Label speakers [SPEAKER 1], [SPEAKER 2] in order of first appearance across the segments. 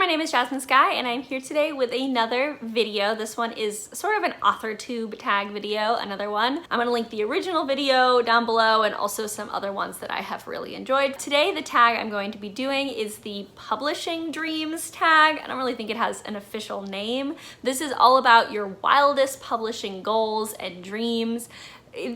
[SPEAKER 1] my name is Jasmine Sky and I'm here today with another video. This one is sort of an Authortube tag video, another one. I'm gonna link the original video down below and also some other ones that I have really enjoyed. Today the tag I'm going to be doing is the Publishing Dreams tag. I don't really think it has an official name. This is all about your wildest publishing goals and dreams.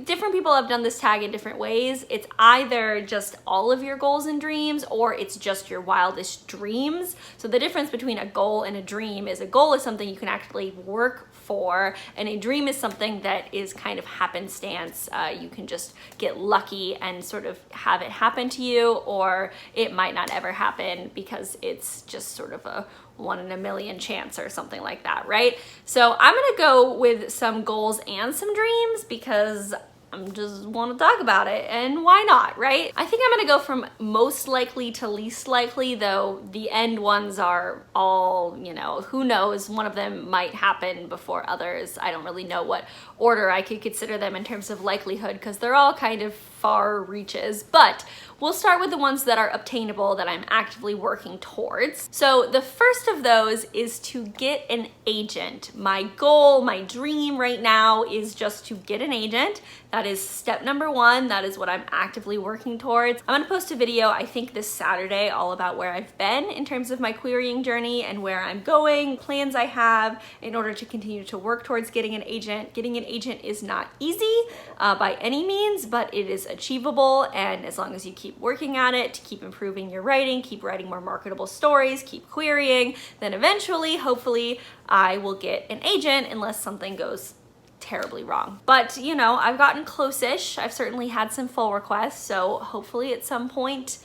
[SPEAKER 1] Different people have done this tag in different ways. It's either just all of your goals and dreams or it's just your wildest dreams. So the difference between a goal and a dream is a goal is something you can actually work for, and a dream is something that is kind of happenstance. You can just get lucky and sort of have it happen to you, or it might not ever happen because it's just sort of a 1 in a million chance or something like that, right? So I'm gonna go with some goals and some dreams because I just want to talk about it, and why not, right? I think I'm gonna go from most likely to least likely, though the end ones are all, you know, who knows, one of them might happen before others. I don't really know what order I could consider them in terms of likelihood because they're all kind of far reaches, but we'll start with the ones that are obtainable that I'm actively working towards. So the first of those is to get an agent. My goal, my dream right now is just to get an agent. That is step number one. That is what I'm actively working towards. I'm gonna post a video, I think this Saturday, all about where I've been in terms of my querying journey and where I'm going, plans I have in order to continue to work towards getting an agent. Getting an agent is not easy by any means, but it is achievable, and as long as you keep working at it, to keep improving your writing, keep writing more marketable stories, keep querying, then eventually, hopefully, I will get an agent unless something goes terribly wrong. But you know, I've gotten close-ish. I've certainly had some full requests, so hopefully at some point,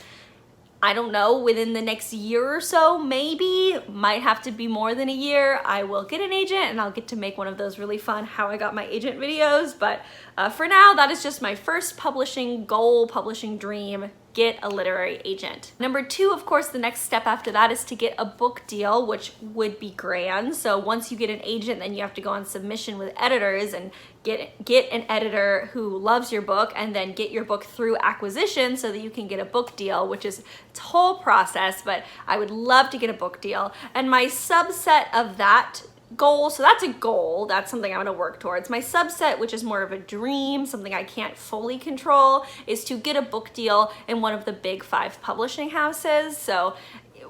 [SPEAKER 1] I don't know, within the next year or so, maybe, might have to be more than a year, I will get an agent and I'll get to make one of those really fun how I got my agent videos. But for now, that is just my first publishing goal, publishing dream: get a literary agent. Number two, of course, the next step after that is to get a book deal, which would be grand. So once you get an agent, then you have to go on submission with editors and get an editor who loves your book, and then get your book through acquisition so that you can get a book deal, which is a whole process, but I would love to get a book deal. And my subset of that goal, so that's a goal, that's something I'm gonna work towards. My subset, which is more of a dream, something I can't fully control, is to get a book deal in one of the big 5 publishing houses. So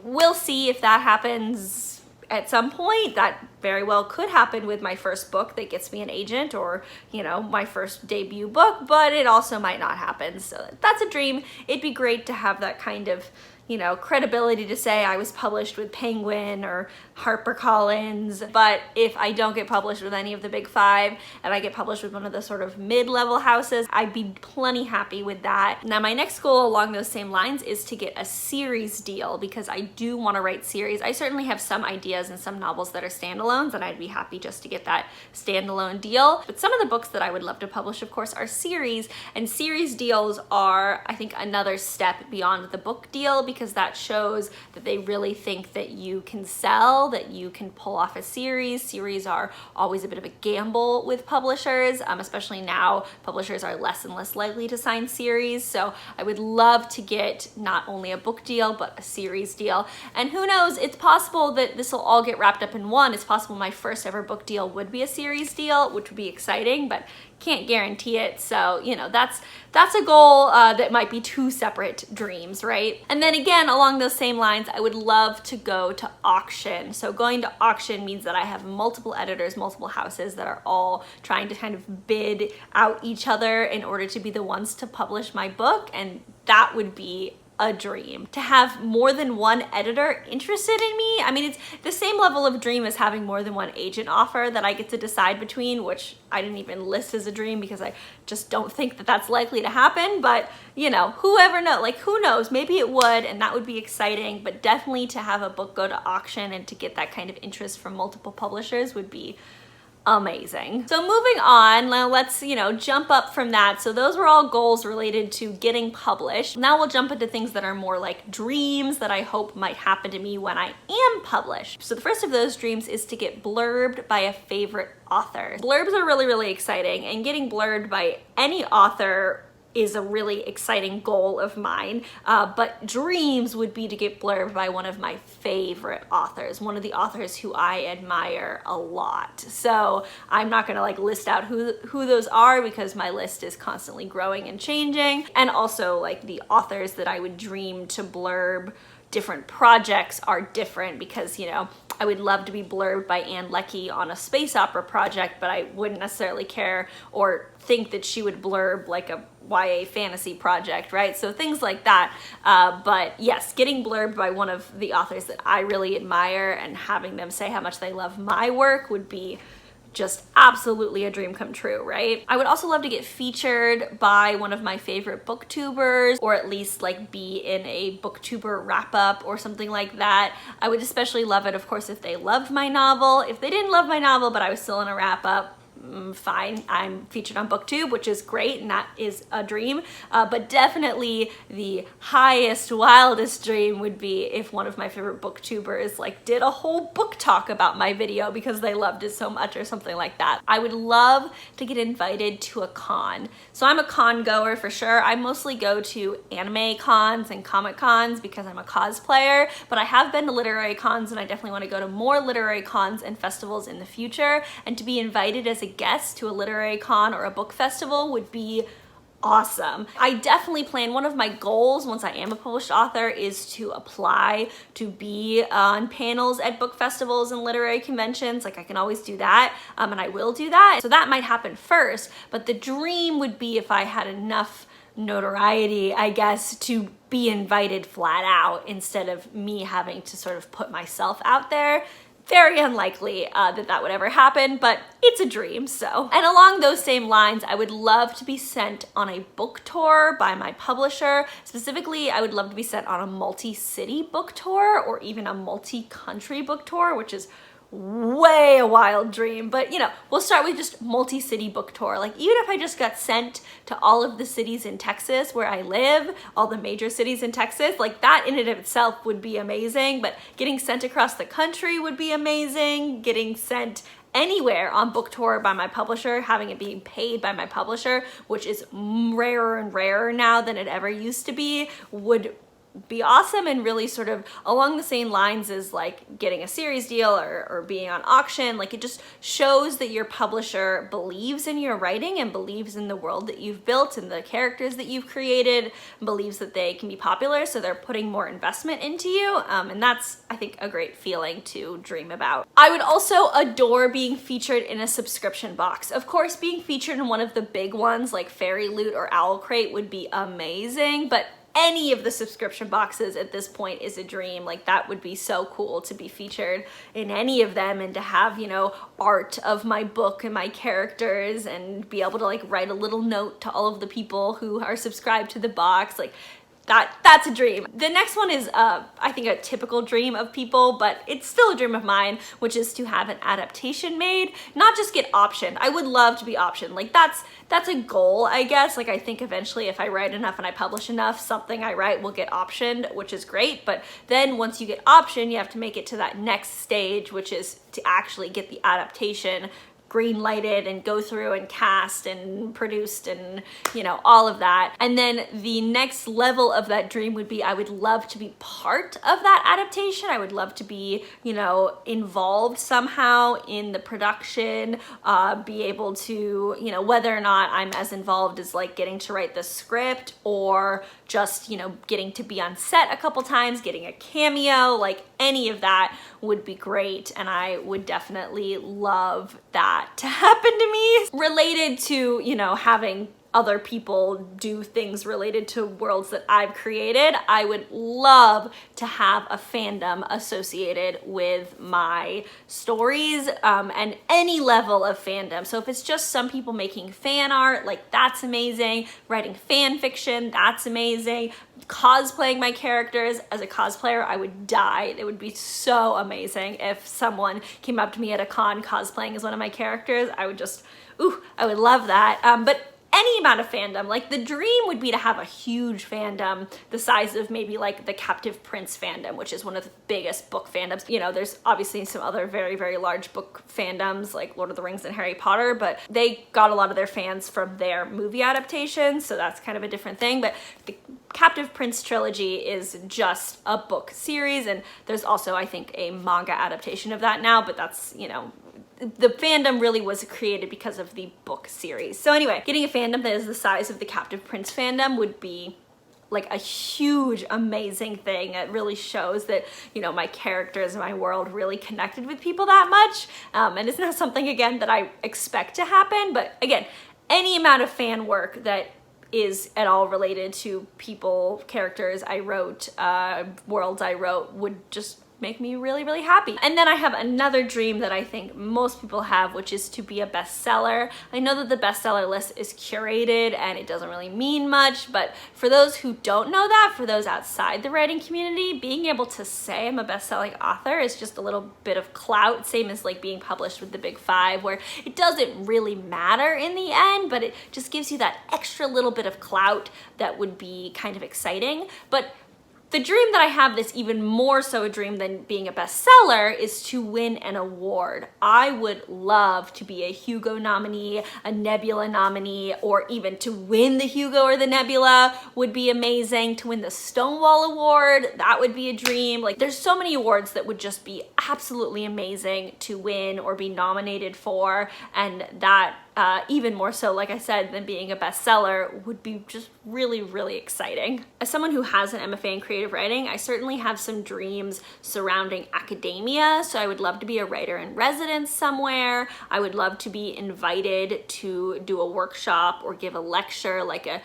[SPEAKER 1] we'll see if that happens at some point. That very well could happen with my first book that gets me an agent, or, you know, my first debut book, but it also might not happen. So that's a dream. It'd be great to have that kind of, you know, credibility to say I was published with Penguin or HarperCollins. But if I don't get published with any of the big 5 and I get published with one of the sort of mid-level houses, I'd be plenty happy with that. Now my next goal along those same lines is to get a series deal, because I do want to write series. I certainly have some ideas and some novels that are standalones, and I'd be happy just to get that standalone deal. But some of the books that I would love to publish, of course, are series, and series deals are, I think, another step beyond the book deal, because that shows that they really think that you can sell, that you can pull off a series. Series are always a bit of a gamble with publishers, especially now publishers are less and less likely to sign series. So I would love to get not only a book deal, but a series deal. And who knows, it's possible that this will all get wrapped up in one. It's possible my first ever book deal would be a series deal, which would be exciting, but can't guarantee it. So, you know, that's a goal that might be 2 separate dreams, right? And then again, along those same lines, I would love to go to auction. So going to auction means that I have multiple editors, multiple houses that are all trying to kind of bid out each other in order to be the ones to publish my book, and that would be a dream. To have more than one editor interested in me. I mean, it's the same level of dream as having more than one agent offer that I get to decide between, which I didn't even list as a dream because I just don't think that that's likely to happen. But, you know, whoever knows, like, who knows, maybe it would, and that would be exciting. But definitely to have a book go to auction and to get that kind of interest from multiple publishers would be amazing. So moving on, now let's, you know, jump up from that. So those were all goals related to getting published. Now we'll jump into things that are more like dreams that I hope might happen to me when I am published. So the first of those dreams is to get blurbed by a favorite author. Blurbs are really, really exciting, and getting blurbed by any author is a really exciting goal of mine, but dreams would be to get blurbed by one of my favorite authors, one of the authors who I admire a lot. So I'm not gonna like list out who those are because my list is constantly growing and changing, and also like the authors that I would dream to blurb different projects are different because, you know, I would love to be blurbed by Ann Leckie on a space opera project, but I wouldn't necessarily care or think that she would blurb like a YA fantasy project, right? So things like that. But yes, getting blurbed by one of the authors that I really admire and having them say how much they love my work would be just absolutely a dream come true, right? I would also love to get featured by one of my favorite booktubers, or at least like be in a booktuber wrap-up or something like that. I would especially love it, of course, if they loved my novel. If they didn't love my novel, but I was still in a wrap-up, fine, I'm featured on BookTube, which is great, and that is a dream. But definitely the highest, wildest dream would be if one of my favorite booktubers like did a whole book talk about my video because they loved it so much or something like that. I would love to get invited to a con. So I'm a con goer for sure. I mostly go to anime cons and comic cons because I'm a cosplayer, but I have been to literary cons and I definitely want to go to more literary cons and festivals in the future, and to be invited as a guest to a literary con or a book festival would be awesome. I definitely plan, one of my goals once I am a published author is to apply to be on panels at book festivals and literary conventions. Like I can always do that, and I will do that. So that might happen first, but the dream would be if I had enough notoriety, I guess, to be invited flat out instead of me having to sort of put myself out there. Very unlikely that would ever happen, but it's a dream, so. And along those same lines, I would love to be sent on a book tour by my publisher. Specifically, I would love to be sent on a multi-city book tour or even a multi-country book tour, which is way a wild dream, but you know, we'll start with just multi-city book tour. Like even if I just got sent to all of the cities in Texas where I live, all the major cities in Texas, like that in and of itself would be amazing, but getting sent across the country would be amazing. Getting sent anywhere on book tour by my publisher, having it be paid by my publisher, which is rarer and rarer now than it ever used to be, would be awesome, and really sort of along the same lines as like getting a series deal or being on auction. Like it just shows that your publisher believes in your writing and believes in the world that you've built and the characters that you've created, and believes that they can be popular, so they're putting more investment into you, and that's, I think, a great feeling to dream about. I would also adore being featured in a subscription box. Of course, being featured in one of the big ones like Fairy Loot or Owl Crate would be amazing, but any of the subscription boxes at this point is a dream. Like that would be so cool to be featured in any of them and to have, you know, art of my book and my characters and be able to like write a little note to all of the people who are subscribed to the box. Like that's a dream. The next one is I think a typical dream of people, but it's still a dream of mine, which is to have an adaptation made, not just get optioned. I would love to be optioned. Like that's a goal, I guess. Like I think eventually if I write enough and I publish enough, something I write will get optioned, which is great. But then once you get optioned, you have to make it to that next stage, which is to actually get the adaptation green lighted and go through and cast and produced and, you know, all of that. And then the next level of that dream would be I would love to be part of that adaptation. I would love to be, you know, involved somehow in the production, be able to, you know, whether or not I'm as involved as like getting to write the script or just, you know, getting to be on set a couple times, getting a cameo, like any of that would be great. And I would definitely love that to happen to me. Related to, you know, having other people do things related to worlds that I've created, I would love to have a fandom associated with my stories, and any level of fandom. So if it's just some people making fan art, like that's amazing. Writing fan fiction, that's amazing. Cosplaying my characters, as a cosplayer, I would die. It would be so amazing if someone came up to me at a con cosplaying as one of my characters. I would just, ooh, I would love that. But any amount of fandom. Like the dream would be to have a huge fandom the size of maybe like the Captive Prince fandom, which is one of the biggest book fandoms. You know, there's obviously some other very, very large book fandoms like Lord of the Rings and Harry Potter, but they got a lot of their fans from their movie adaptations, so that's kind of a different thing. But the Captive Prince trilogy is just a book series, and there's also, I think, a manga adaptation of that now, but that's, you know, the fandom really was created because of the book series. So anyway, getting a fandom that is the size of the Captive Prince fandom would be like a huge, amazing thing. It really shows that, you know, my characters and my world really connected with people that much. And it's not something, again, that I expect to happen, but again, any amount of fan work that is at all related to people, characters I wrote, worlds I wrote would just make me really, really happy. And then I have another dream that I think most people have, which is to be a bestseller. I know that the bestseller list is curated and it doesn't really mean much, but for those who don't know that, for those outside the writing community, being able to say I'm a best-selling author is just a little bit of clout, same as like being published with the big five, where it doesn't really matter in the end, but it just gives you that extra little bit of clout that would be kind of exciting. But the dream that I have that's even more so a dream than being a bestseller is to win an award. I would love to be a Hugo nominee, a Nebula nominee, or even to win the Hugo or the Nebula would be amazing. To win the Stonewall Award, that would be a dream. Like, there's so many awards that would just be absolutely amazing to win or be nominated for, and that even more so, like I said, than being a bestseller would be just really, really exciting. As someone who has an MFA in creative writing, I certainly have some dreams surrounding academia. So I would love to be a writer in residence somewhere. I would love to be invited to do a workshop or give a lecture, like a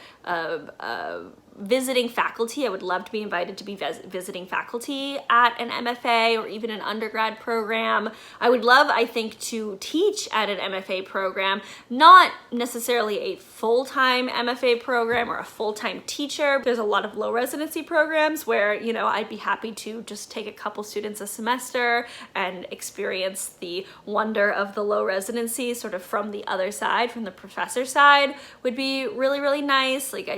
[SPEAKER 1] visiting faculty. I would love to be invited to be visiting faculty at an MFA or even an undergrad program. I would love, I think, to teach at an MFA program, not necessarily a full-time MFA program or a full-time teacher. There's a lot of low residency programs where, you know, I'd be happy to just take a couple students a semester and experience the wonder of the low residency sort of from the other side, from the professor side, would be really, really nice. Like,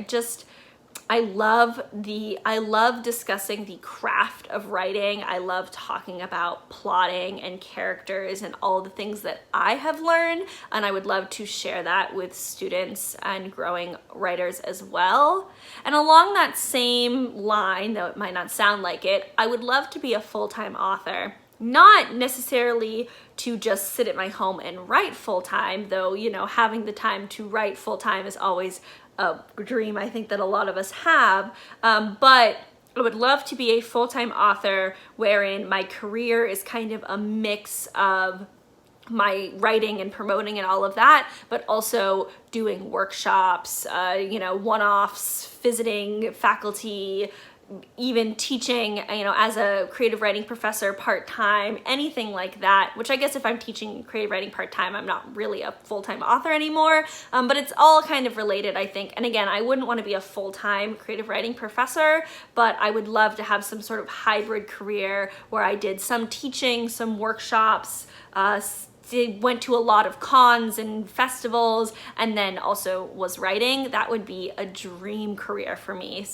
[SPEAKER 1] I love discussing the craft of writing. I love talking about plotting and characters and all the things that I have learned, and I would love to share that with students and growing writers as well. And along that same line, though it might not sound like it, I would love to be a full-time author. Not necessarily to just sit at my home and write full-time, though, you know, having the time to write full-time is always a dream I think that a lot of us have, but I would love to be a full-time author wherein my career is kind of a mix of my writing and promoting and all of that, but also doing workshops, you know, one-offs, visiting faculty, even teaching, you know, as a creative writing professor part-time, anything like that, which I guess if I'm teaching creative writing part-time, I'm not really a full-time author anymore, but it's all kind of related, I think. And again, I wouldn't want to be a full-time creative writing professor, but I would love to have some sort of hybrid career where I did some teaching, some workshops, went to a lot of cons and festivals, and then also was writing. That would be a dream career for me.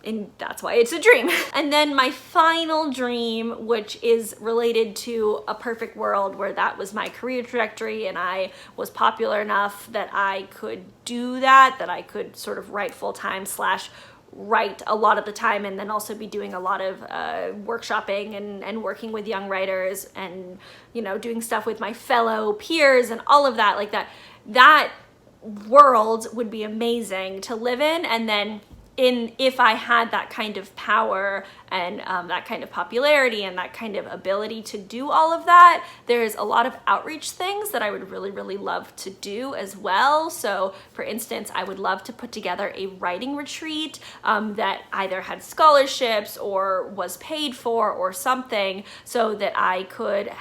[SPEAKER 1] And that's why it's a dream. And then my final dream, which is related to a perfect world where that was my career trajectory and I was popular enough that I could do that I could sort of write full-time / write a lot of the time, and then also be doing a lot of workshopping and working with young writers and, you know, doing stuff with my fellow peers and all of that. Like that world would be amazing to live in. And then if I had that kind of power and that kind of popularity and that kind of ability to do all of that, there's a lot of outreach things that I would really, really love to do as well. So for instance, I would love to put together a writing retreat that either had scholarships or was paid for or something, so that I could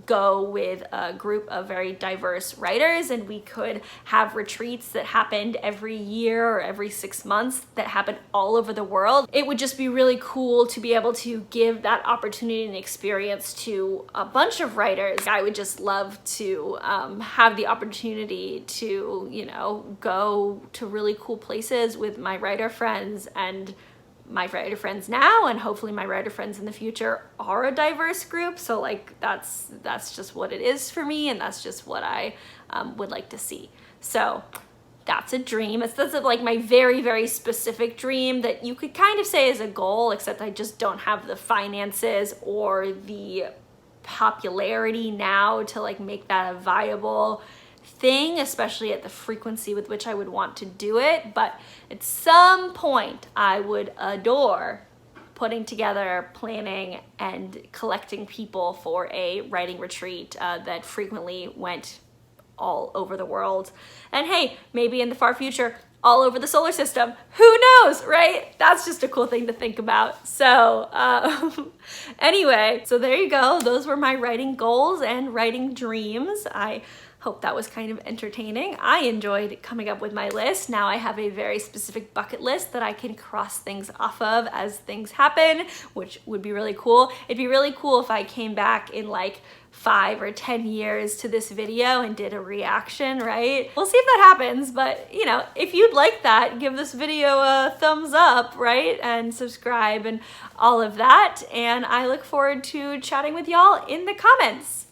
[SPEAKER 1] go with a group of very diverse writers and we could have retreats that happened every year or every 6 months that happen all over the world. It would just be really cool to be able to give that opportunity and experience to a bunch of writers. I would just love to have the opportunity to, you know, go to really cool places with my writer friends, and my writer friends now, and hopefully my writer friends in the future are a diverse group. So like that's just what it is for me, and that's just what I would like to see. So that's a dream. That's like my very, very specific dream that you could kind of say is a goal, except I just don't have the finances or the popularity now to like make that a viable thing, especially at the frequency with which I would want to do it. But at some point I would adore putting together, planning, and collecting people for a writing retreat that frequently went all over the world. And hey, maybe in the far future, all over the solar system. Who knows, right? That's just a cool thing to think about. So anyway, so there you go. Those were my writing goals and writing dreams. I hope that was kind of entertaining. I enjoyed coming up with my list. Now I have a very specific bucket list that I can cross things off of as things happen, which would be really cool. It'd be really cool if I came back in like 5 or 10 years to this video and did a reaction, right? We'll see if that happens, but you know, if you'd like that, give this video a thumbs up, right? And subscribe and all of that. And I look forward to chatting with y'all in the comments.